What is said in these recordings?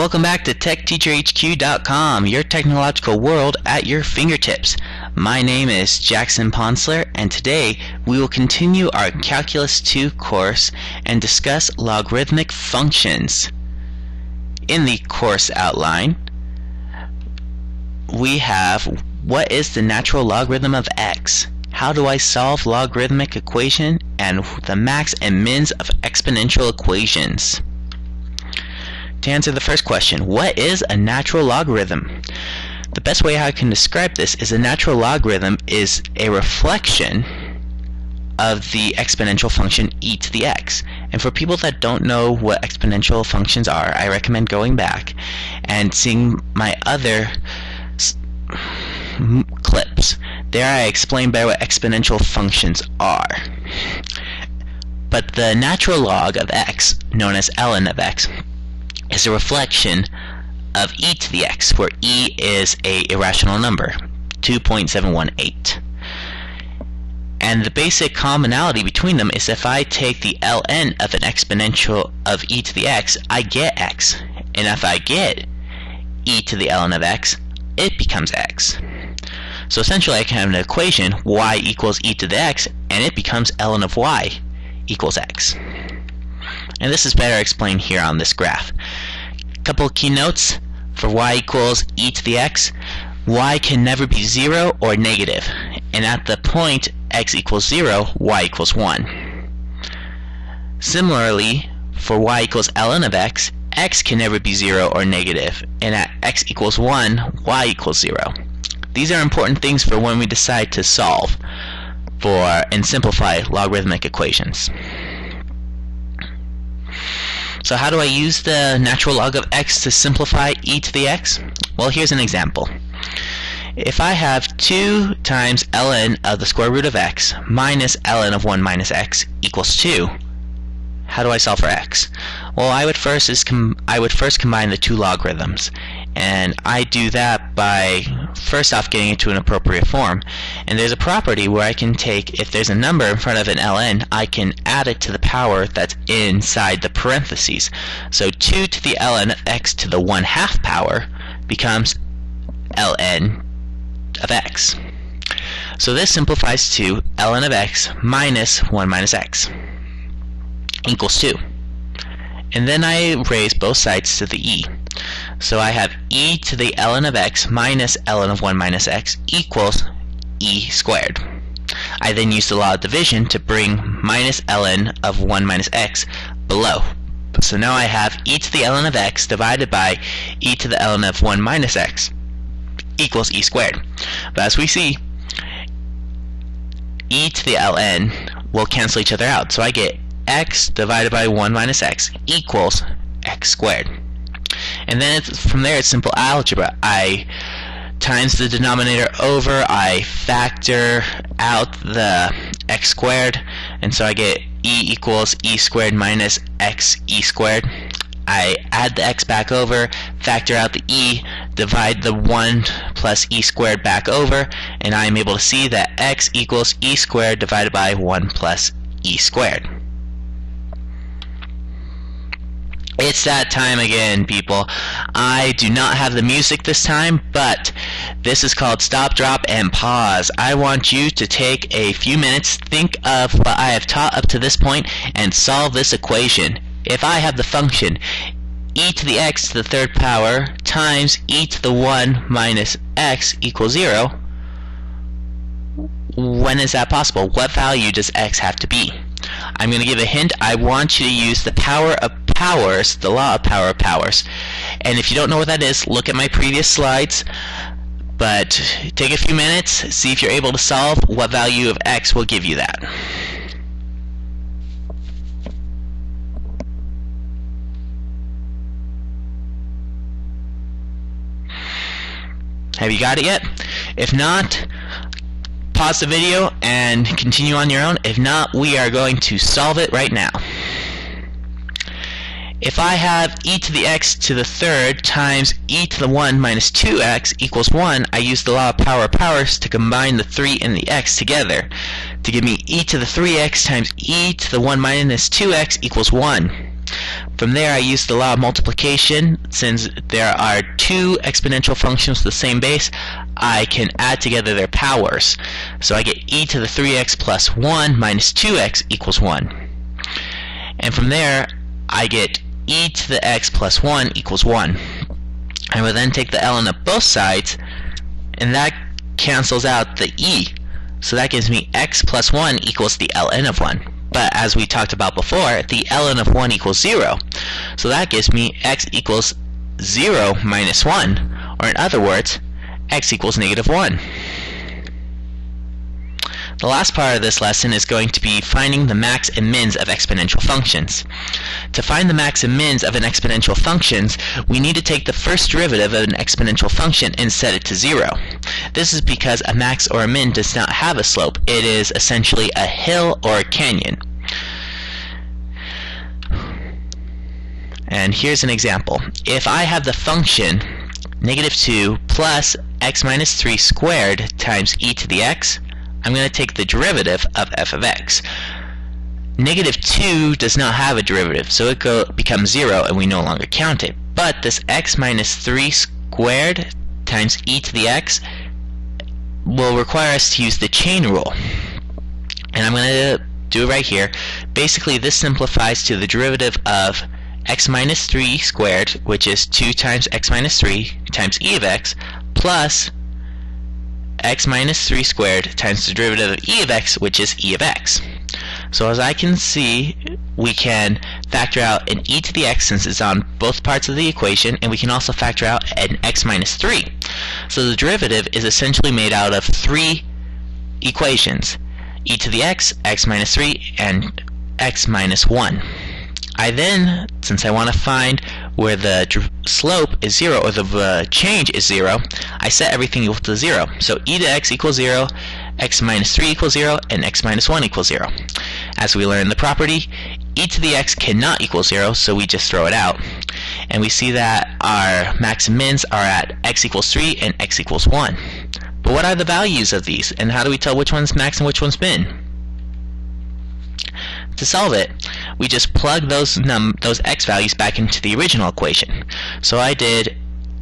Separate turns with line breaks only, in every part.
Welcome back to TechTeacherHQ.com, your technological world at your fingertips. My name is Jackson Ponsler, and today we will continue our Calculus 2 course and discuss logarithmic functions. In the course outline, we have what is the natural logarithm of x? How do I solve logarithmic equation? And the max and mins of exponential equations. To answer the first question, what is a natural logarithm? The best way I can describe this is a natural logarithm is a reflection of the exponential function e to the x. And for people that don't know what exponential functions are, I recommend going back and seeing my other clips. There I explain better what exponential functions are. But the natural log of x, known as ln of x, is a reflection of e to the x, where e is a irrational number, 2.718. And the basic commonality between them is if I take the ln of an exponential of e to the x, I get x. And if I get e to the ln of x, it becomes x. So essentially I can have an equation, y equals e to the x, and it becomes ln of y equals x. And this is better explained here on this graph. Couple of keynotes for y equals e to the x. Y can never be 0 or negative, and at the point x equals 0, y equals 1. Similarly, for y equals ln of x, x can never be 0 or negative, and at x equals 1, y equals 0. These are important things for when we decide to solve for and simplify logarithmic equations. So how do I use the natural log of x to simplify e to the x? Well, here's an example. If I have 2 times ln of the square root of x minus ln of 1 minus x equals 2, how do I solve for x? Well, I would first combine the two logarithms, and I do that by first off getting it to an appropriate form. And there's a property where I can take, if there's a number in front of an ln, I can add it to the power that's inside the parentheses. So 2 to the ln of x to the 1/2 power becomes ln of x. So this simplifies to ln of x minus 1 minus x equals 2. And then I raise both sides to the e. So I have e to the ln of x minus ln of 1 minus x equals e squared. I then use the law of division to bring minus ln of 1 minus x below. So now I have e to the ln of x divided by e to the ln of 1 minus x equals e squared. But as we see, e to the ln will cancel each other out. So I get x divided by 1 minus x equals x squared. And then from there it's simple algebra. I times the denominator over, I factor out the x squared, and so I get e equals e squared minus x e squared. I add the x back over, factor out the e, divide the 1 plus e squared back over, and I am able to see that x equals e squared divided by 1 plus e squared. It's that time again, people. I do not have the music this time, but this is called stop, drop, and pause. I want you to take a few minutes, think of what I have taught up to this point, and solve this equation. If I have the function e to the x to the 3rd power times e to the 1 minus x equals 0, when is that possible? What value does x have to be? I'm going to give a hint. I want you to use the power of powers, the law of power of powers. And if you don't know what that is, look at my previous slides. But take a few minutes, see if you're able to solve what value of x will give you that. Have you got it yet? If not, pause the video and continue on your own. If not, we are going to solve it right now. If I have e to the x to the 3rd times e to the 1 minus 2x equals 1, I use the law of power of powers to combine the 3 and the x together to give me e to the 3x times e to the 1 minus 2x equals 1. From there, I use the law of multiplication. Since there are two exponential functions with the same base, I can add together their powers. So I get e to the 3x plus 1 minus 2x equals 1. And from there, I get e to the x plus 1 equals 1. I will then take the ln of both sides, and that cancels out the e. So that gives me x plus 1 equals the ln of 1. But as we talked about before, the ln of 1 equals 0. So that gives me x equals 0 minus 1. Or in other words, x equals negative 1. The last part of this lesson is going to be finding the max and mins of exponential functions. To find the max and mins of an exponential function, we need to take the first derivative of an exponential function and set it to 0. This is because a max or a min does not have a slope. It is essentially a hill or a canyon. And here's an example. If I have the function negative 2 plus x minus 3 squared times e to the x, I'm going to take the derivative of f of x. Negative 2 does not have a derivative, so it becomes 0 and we no longer count it. But this x minus 3 squared times e to the x will require us to use the chain rule. And I'm going to do it right here. Basically, this simplifies to the derivative of x minus 3 squared, which is 2 times x minus 3 times e of x, plus x minus 3 squared times the derivative of e of x, which is e of x. So as I can see, we can factor out an e to the x since it's on both parts of the equation, and we can also factor out an x minus 3. So the derivative is essentially made out of 3 equations: e to the x, x minus 3, and x minus 1. I then, since I want to find where the slope is 0, or the change is 0, I set everything equal to 0. So e to x equals 0, x minus 3 equals 0, and x minus 1 equals 0. As we learned the property, e to the x cannot equal 0, so we just throw it out. And we see that our max and mins are at x equals 3 and x equals 1. But what are the values of these, and how do we tell which one's max and which one's min? To solve it, we just plug those x values back into the original equation. So I did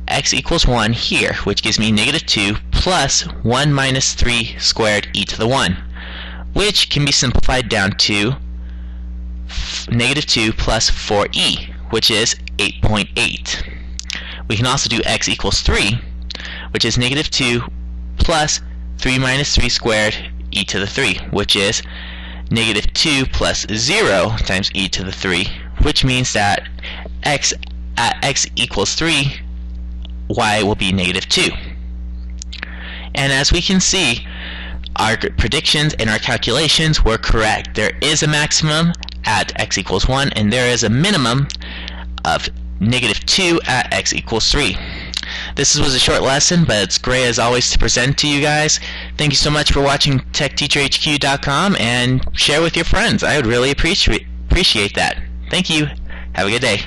x equals 1 here, which gives me negative 2 plus 1 minus 3 squared e to the 1, which can be simplified down to negative 2 plus 4e, which is 8.8. We can also do x equals 3, which is negative 2 plus 3 minus 3 squared e to the 3, which is negative 2 plus 0 times e to the 3, which means that x at x equals 3, y will be negative 2. And as we can see, our predictions and our calculations were correct. There is a maximum at x equals 1, and there is a minimum of negative 2 at x equals 3. This was a short lesson, but it's great as always to present to you guys. Thank you so much for watching TechTeacherHQ.com, and share with your friends. I would really appreciate that. Thank you. Have a good day.